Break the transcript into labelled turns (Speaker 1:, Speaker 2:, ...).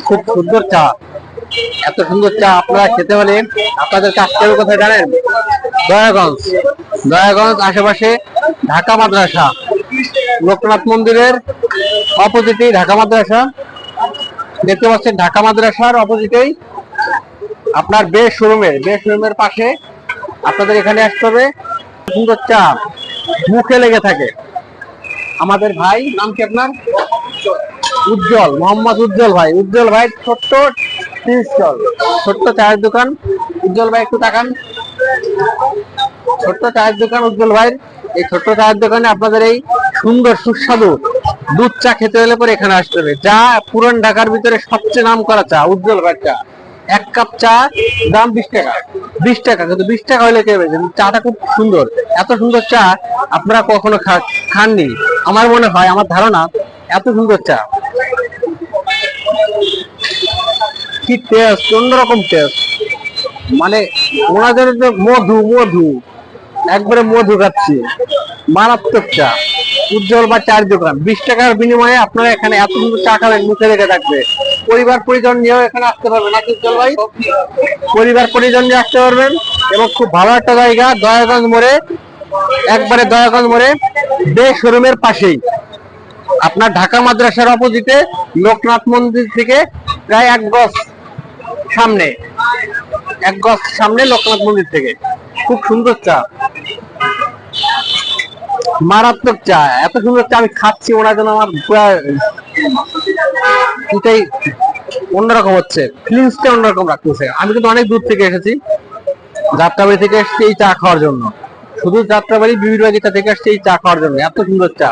Speaker 1: খুব সুন্দর চা। এত সুন্দর চা আপনারা খেতে হলে আপনাদের আসতে হবে কোথায় জানেন? দয়াগঞ্জ। দয়াগঞ্জ আশেপাশে ঢাকা মাদ্রাসা, লোকনাথ মন্দিরের অপোজিটেই ঢাকা মাদ্রাসা। দেখতে পাচ্ছেন ঢাকা মাদ্রাসার অপোজিটেই আপনার বেশ শোরুমের পাশে আপনাদের এখানে আসতে হবে। সুন্দর চা মুখে লেগে থাকে। আমাদের ভাই নাম কি আপনার? উজ্জ্বল, মোহাম্মদ উজ্জ্বল ভাই। উজ্জ্বল ভাই ছোট্ট টি স্টল, ছোট্ট চায়ের দোকান। উজ্জ্বল ভাই একটু তাকান। ছোট্ট চায়ের দোকান উজ্জ্বল ভাই। এই ছোট্ট চায়ের দোকানে আপনাদের এই সুন্দর সুস্বাদু দুধ চা খেতে হলে পরে এখানে আসতে হবে। যা পুরান ঢাকার ভিতরে সবচেয়ে নাম করা চা উজ্জ্বল ভাই চা। এক কাপ চা দাম 20 টাকা। 20 টাকা, কিন্তু 20 টাকা হলে কে বেচেন? চাটা খুব সুন্দর। এত সুন্দর চা আপনারা কখনো খাননি আমার মনে হয়, আমার ধারণা। এত সুন্দর চা, কি টেস্ট, অন্যরকম টেস্ট। মানে ওনাদের যে মধু মধু একবারে মধু খাচ্ছি, মারাত্মক চা। উজ্জ্বল বা চার দোকান। 20 টাকার বিনিময়ে আপনারা এখানে এত সুন্দর চা খাবেন, মুখে লেগে থাকবে। পরিবার পরিজন নিয়েও এখানে আসতে পারবেন নাকি উজ্জ্বল ভাই? পরিবার পরিজন নিয়ে আসতে পারবেন। এবং খুব ভালো একটা জায়গা, দয়াগঞ্জ মোড়ে, একবারে দয়াগঞ্জ মোড়ে বেশ শোরুমের পাশেই। আপনার ঢাকা মাদ্রাসার অপোজিটে লোকনাথ মন্দির থেকে প্রায় 1 গজ সামনে, 1 গজ সামনে লোকনাথ মন্দির থেকে। খুব সুন্দর চা, মারাত্মক চা। এত সুন্দর চা আমি খাচ্ছি, ওনার জন্য আমার পুরো এটাই অন্যরকম হচ্ছে, ফিলিংসটা অন্যরকম রাখতেছে। আমি কিন্তু অনেক দূর থেকে এসেছি, যাত্রাবাড়ি থেকে এসেছি এই চা খাওয়ার জন্য। শুধু যাত্রাবাড়ি বিবির বাগিচা থেকে এসেছি এই চা খাওয়ার জন্য। এত সুন্দর চা।